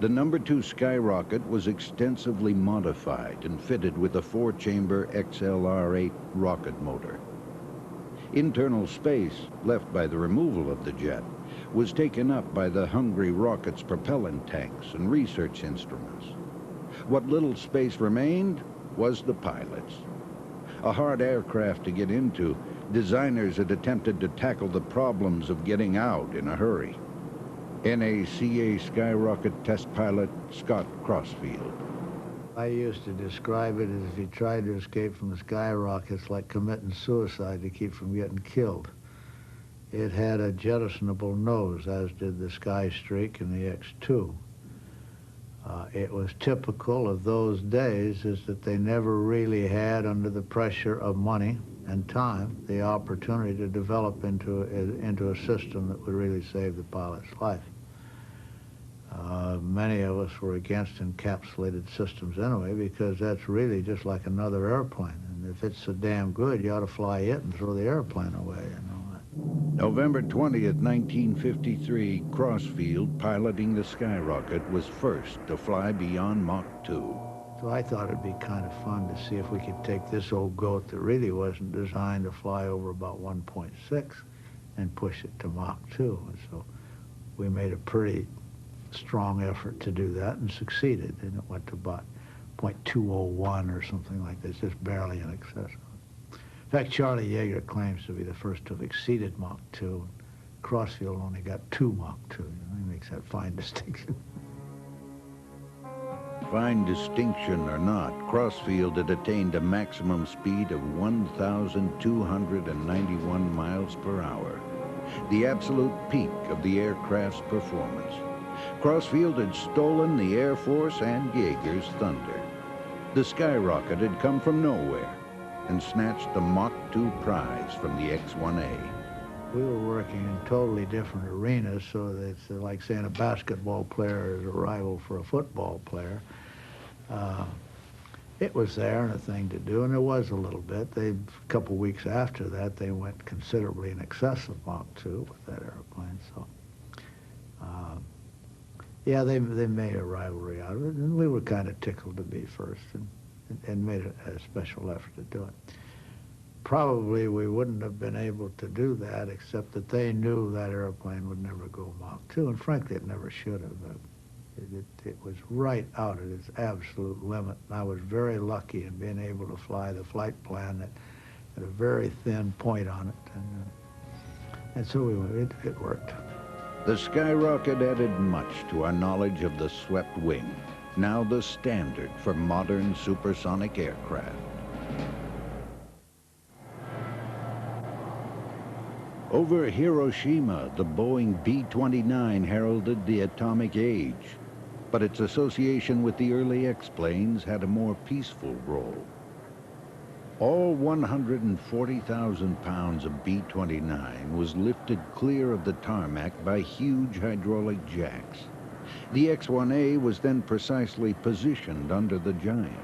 the No. 2 Skyrocket was extensively modified and fitted with a 4-chamber XLR-8 rocket motor. Internal space, left by the removal of the jet, was taken up by the Hungary rocket's propellant tanks and research instruments. What little space remained was the pilots. A hard aircraft to get into, designers had attempted to tackle the problems of getting out in a hurry. NACA Skyrocket test pilot Scott Crossfield. I used to describe it as if you tried to escape from the Skyrocket, it's like committing suicide to keep from getting killed. It had a jettisonable nose, as did the Skystreak and the X-2. It was typical of those days is that they never really had, under the pressure of money and time, the opportunity to develop into a system that would really save the pilot's life. Many of us were against encapsulated systems anyway, because that's really just like another airplane. And if it's so damn good, you ought to fly it and throw the airplane away, you know. November 20th, 1953, Crossfield, piloting the Skyrocket, was first to fly beyond Mach 2. So I thought it'd be kind of fun to see if we could take this old goat that really wasn't designed to fly over about 1.6 and push it to Mach 2. And so we made a pretty strong effort to do that and succeeded. And it went to about 0.201 or something like this, just barely in excess. In fact, Charlie Yeager claims to be the first to have exceeded Mach 2. Crossfield only got 2 Mach 2. You know, he makes that fine distinction. Fine distinction or not, Crossfield had attained a maximum speed of 1,291 miles per hour, the absolute peak of the aircraft's performance. Crossfield had stolen the Air Force and Yeager's thunder. The Skyrocket had come from nowhere and snatched the Mach 2 prize from the X-1A. We were working in totally different arenas, so that it's like saying a basketball player is a rival for a football player. It was there and a thing to do, and there was a little bit. A couple weeks after that, they went considerably in excess of Mach 2 with that airplane. So, yeah, they made a rivalry out of it, and we were kind of tickled to be first and made a special effort to do it. Probably we wouldn't have been able to do that, except that they knew that airplane would never go Mach 2, and frankly, it never should have. It was right out at its absolute limit, and I was very lucky in being able to fly the flight plan that had a very thin point on it, and so it worked. The Skyrocket added much to our knowledge of the swept wing, now the standard for modern supersonic aircraft. Over Hiroshima, the Boeing B-29 heralded the atomic age, but its association with the early X-planes had a more peaceful role. All 140,000 pounds of B-29 was lifted clear of the tarmac by huge hydraulic jacks. The X-1A was then precisely positioned under the giant.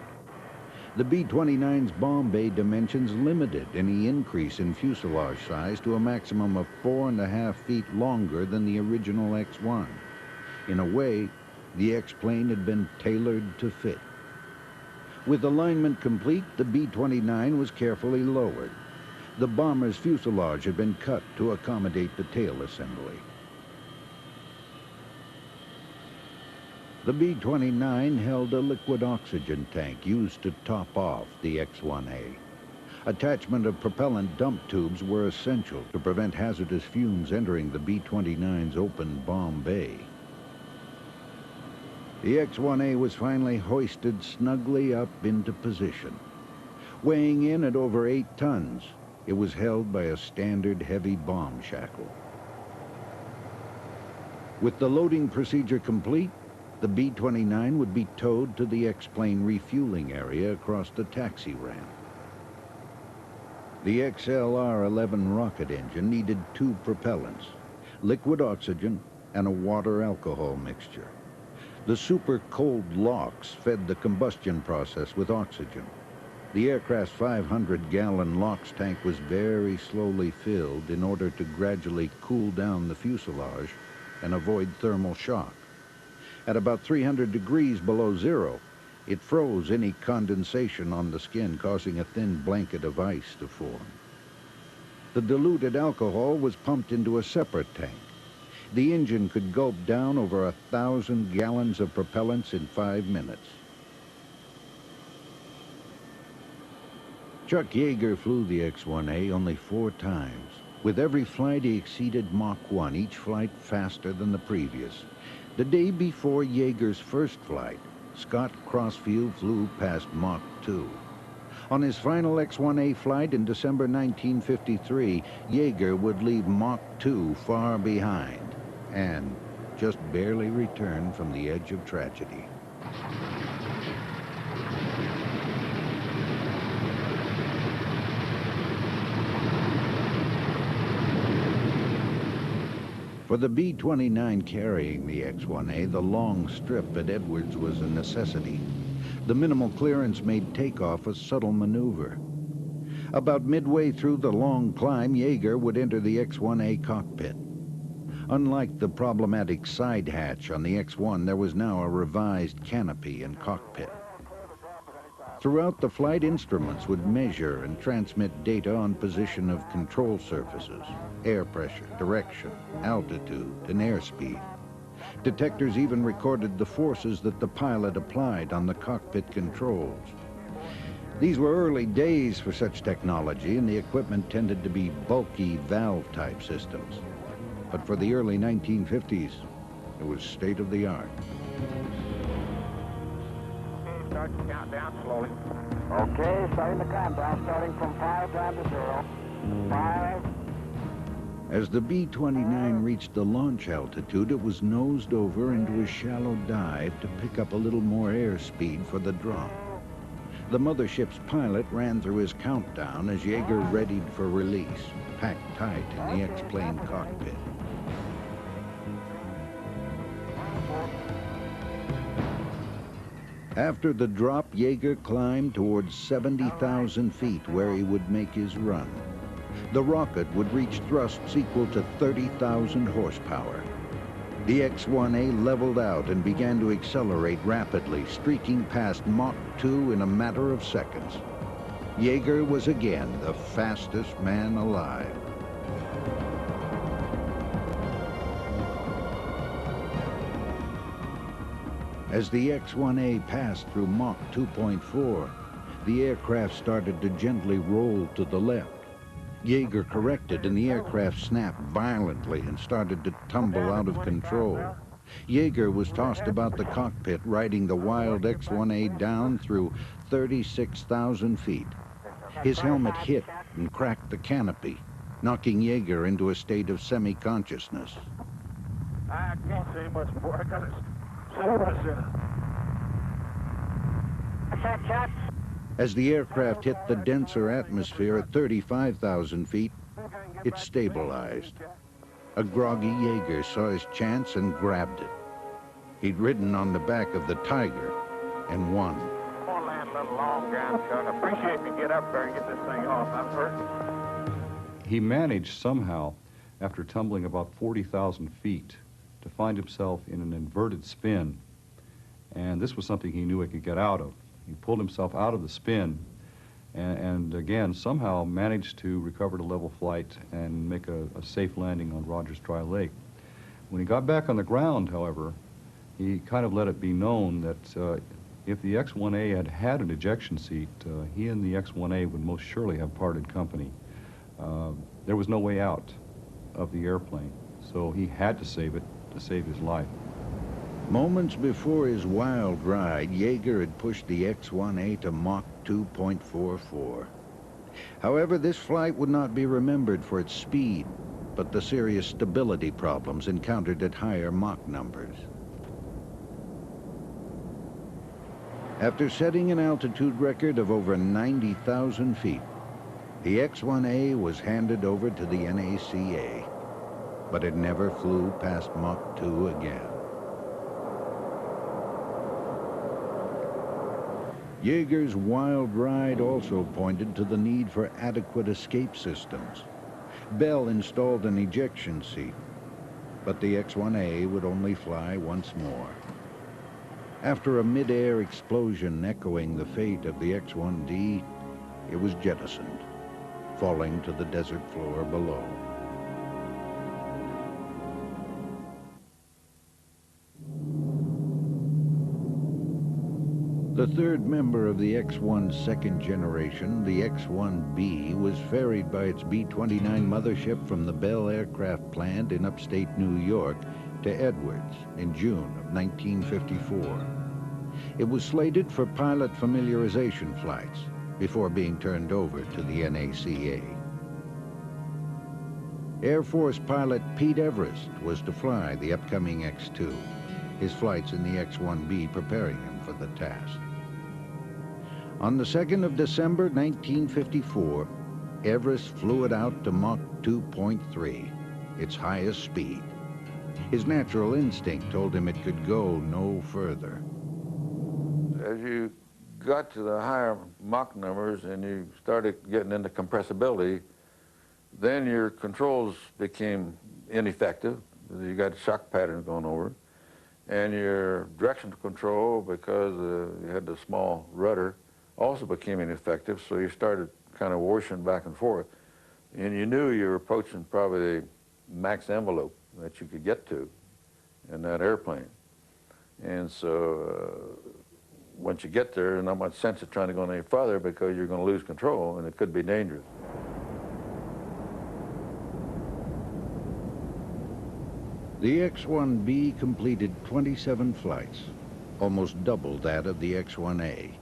The B-29's bomb bay dimensions limited any increase in fuselage size to a maximum of 4.5 feet longer than the original X-1. In a way, the X-plane had been tailored to fit. With alignment complete, the B-29 was carefully lowered. The bomber's fuselage had been cut to accommodate the tail assembly. The B-29 held a liquid oxygen tank used to top off the X-1A. Attachment of propellant dump tubes were essential to prevent hazardous fumes entering the B-29's open bomb bay. The X-1A was finally hoisted snugly up into position. Weighing in at over 8 tons, it was held by a standard heavy bomb shackle. With the loading procedure complete, the B-29 would be towed to the X-plane refueling area across the taxi ramp. The XLR-11 rocket engine needed 2 propellants, liquid oxygen and a water-alcohol mixture. The super cold LOX fed the combustion process with oxygen. The aircraft's 500-gallon LOX tank was very slowly filled in order to gradually cool down the fuselage and avoid thermal shock. At about 300 degrees below zero, it froze any condensation on the skin, causing a thin blanket of ice to form. The diluted alcohol was pumped into a separate tank. The engine could gulp down over 1,000 gallons of propellants in 5 minutes. Chuck Yeager flew the X-1A only 4 times. With every flight, he exceeded Mach 1, each flight faster than the previous. The day before Yeager's first flight, Scott Crossfield flew past Mach 2. On his final X-1A flight in December 1953, Yeager would leave Mach 2 far behind and just barely return from the edge of tragedy. For the B-29 carrying the X-1A, the long strip at Edwards was a necessity. The minimal clearance made takeoff a subtle maneuver. About midway through the long climb, Yeager would enter the X-1A cockpit. Unlike the problematic side hatch on the X-1, there was now a revised canopy and cockpit. Throughout the flight, instruments would measure and transmit data on position of control surfaces, air pressure, direction, altitude, and airspeed. Detectors even recorded the forces that the pilot applied on the cockpit controls. These were early days for such technology, and the equipment tended to be bulky valve-type systems. But for the early 1950s, it was state-of-the-art. Start the countdown slowly. Okay, starting the countdown, starting from 5 down to 0. 5. As the B-29 reached the launch altitude, it was nosed over into a shallow dive to pick up a little more airspeed for the drop. The mothership's pilot ran through his countdown as Yeager readied for release, packed tight in the X-plane cockpit. After the drop, Yeager climbed towards 70,000 feet where he would make his run. The rocket would reach thrusts equal to 30,000 horsepower. The X-1A leveled out and began to accelerate rapidly, streaking past Mach 2 in a matter of seconds. Yeager was again the fastest man alive. As the X-1A passed through Mach 2.4, the aircraft started to gently roll to the left. Yeager corrected, and the aircraft snapped violently and started to tumble out of control. Yeager was tossed about the cockpit, riding the wild X-1A down through 36,000 feet. His helmet hit and cracked the canopy, knocking Yeager into a state of semi-consciousness. I can't say much more because it's so much. As the aircraft hit the denser atmosphere at 35,000 feet, it stabilized. A groggy Yeager saw his chance and grabbed it. He'd ridden on the back of the Tiger and won. I'm gonna land a little long ground, Chuck. I appreciate you get up there and get this thing off. I'm hurt. He managed somehow, after tumbling about 40,000 feet, to find himself in an inverted spin. And this was something he knew he could get out of. He pulled himself out of the spin and again, somehow managed to recover to level flight and make a safe landing on Rogers Dry Lake. When he got back on the ground, however, he kind of let it be known that if the X-1A had had an ejection seat, he and the X-1A would most surely have parted company. There was no way out of the airplane, so he had to save it to save his life. Moments before his wild ride, Yeager had pushed the X-1A to Mach 2.44. However, this flight would not be remembered for its speed, but the serious stability problems encountered at higher Mach numbers. After setting an altitude record of over 90,000 feet, the X-1A was handed over to the NACA, but it never flew past Mach 2 again. Yeager's wild ride also pointed to the need for adequate escape systems. Bell installed an ejection seat, but the X-1A would only fly once more. After a mid-air explosion echoing the fate of the X-1D, it was jettisoned, falling to the desert floor below. The third member of the X-1's second generation, the X-1B, was ferried by its B-29 mothership from the Bell Aircraft Plant in upstate New York to Edwards in June of 1954. It was slated for pilot familiarization flights before being turned over to the NACA. Air Force pilot Pete Everest was to fly the upcoming X-2, his flights in the X-1B preparing him for the task. On the 2nd of December 1954, Everest flew it out to Mach 2.3, its highest speed. His natural instinct told him it could go no further. As you got to the higher Mach numbers and you started getting into compressibility, then your controls became ineffective. You got shock patterns going over. And your direction control, because you had the small rudder, also became ineffective, so you started kind of washing back and forth. And you knew you were approaching probably the max envelope that you could get to in that airplane. And so once you get there, there's not much sense of trying to go any further because you're going to lose control, and it could be dangerous. The X-1B completed 27 flights, almost double that of the X-1A.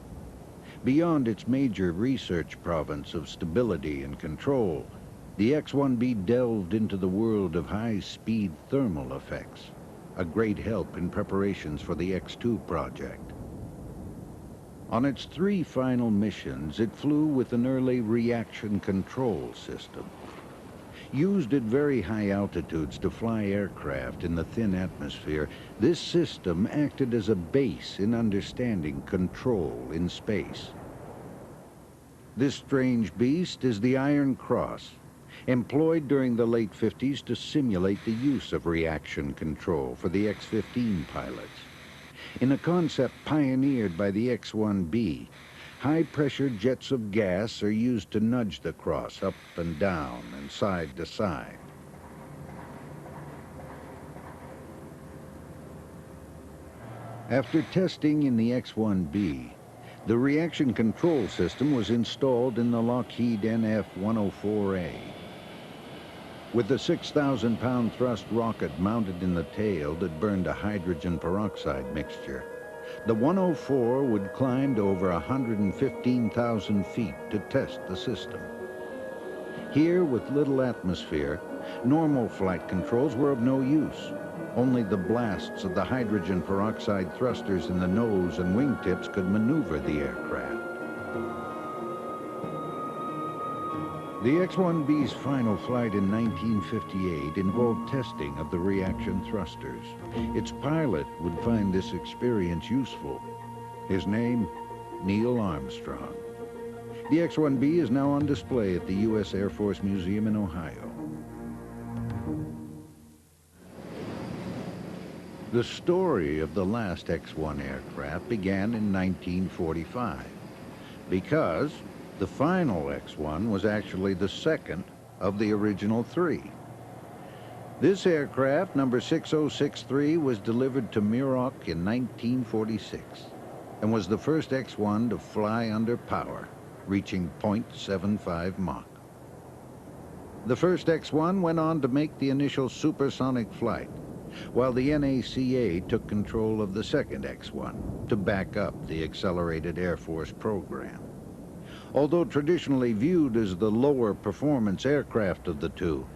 Beyond its major research province of stability and control, the X-1B delved into the world of high-speed thermal effects, a great help in preparations for the X-2 project. On its 3 final missions, it flew with an early reaction control system. Used at very high altitudes to fly aircraft in the thin atmosphere, this system acted as a base in understanding control in space. This strange beast is the Iron Cross, employed during the late 50s to simulate the use of reaction control for the X-15 pilots. In a concept pioneered by the X-1B, high-pressure jets of gas are used to nudge the cross up and down and side to side. After testing in the X-1B, the reaction control system was installed in the Lockheed NF-104A. With a 6,000-pound thrust rocket mounted in the tail that burned a hydrogen peroxide mixture, the 104 would climb to over 115,000 feet to test the system. Here, with little atmosphere, normal flight controls were of no use. Only the blasts of the hydrogen peroxide thrusters in the nose and wingtips could maneuver the aircraft. The X-1B's final flight in 1958 involved testing of the reaction thrusters. Its pilot would find this experience useful. His name, Neil Armstrong. The X-1B is now on display at the U.S. Air Force Museum in Ohio. The story of the last X-1 aircraft began in 1945 because the final X-1 was actually the second of the original 3. This aircraft, number 6063, was delivered to Muroc in 1946 and was the first X-1 to fly under power, reaching 0.75 Mach. The first X-1 went on to make the initial supersonic flight, while the NACA took control of the second X-1 to back up the Accelerated Air Force program. Although traditionally viewed as the lower performance aircraft of the two,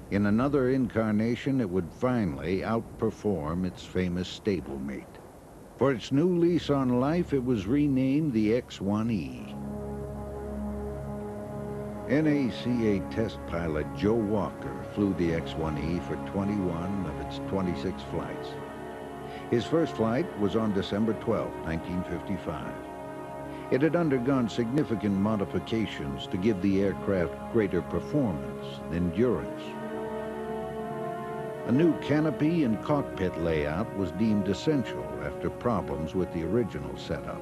in another incarnation it would finally outperform its famous stablemate. For its new lease on life, it was renamed the X-1E. NACA test pilot Joe Walker flew the X-1E for 21 of its 26 flights. His first flight was on December 12, 1955. It had undergone significant modifications to give the aircraft greater performance and endurance. A new canopy and cockpit layout was deemed essential after problems with the original setup.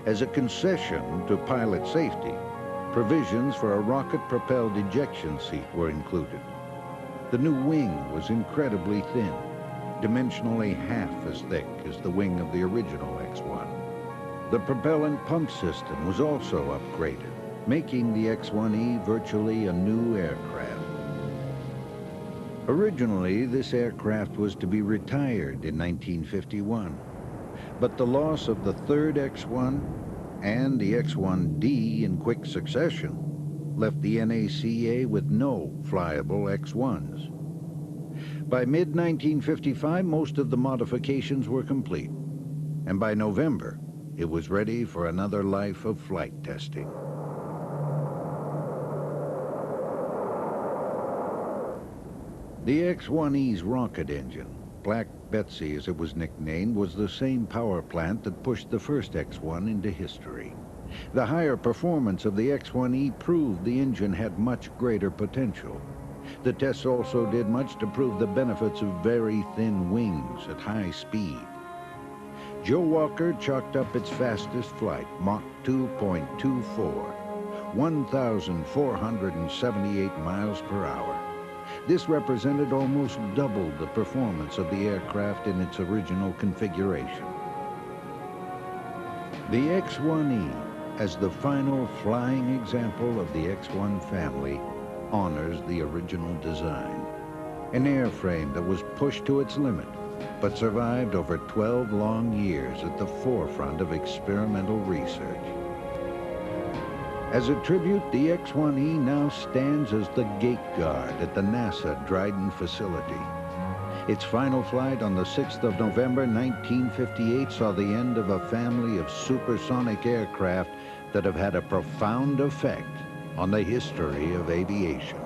As a concession to pilot safety, provisions for a rocket-propelled ejection seat were included. The new wing was incredibly thin, dimensionally half as thick as the wing of the original X-1. The propellant pump system was also upgraded, making the X-1E virtually a new aircraft. Originally, this aircraft was to be retired in 1951, but the loss of the third X-1 and the X-1D in quick succession left the NACA with no flyable X-1s. By mid-1955, most of the modifications were complete, and by November, it was ready for another life of flight testing. The X-1E's rocket engine, Black Betsy as it was nicknamed, was the same power plant that pushed the first X-1 into history. The higher performance of the X-1E proved the engine had much greater potential. The tests also did much to prove the benefits of very thin wings at high speed. Joe Walker chalked up its fastest flight, Mach 2.24, 1,478 miles per hour. This represented almost double the performance of the aircraft in its original configuration. The X-1E, as the final flying example of the X-1 family, honors the original design. An airframe that was pushed to its limit, but survived over 12 long years at the forefront of experimental research. As a tribute, the X-1E now stands as the gate guard at the NASA Dryden facility. Its final flight on the 6th of November 1958 saw the end of a family of supersonic aircraft that have had a profound effect on the history of aviation.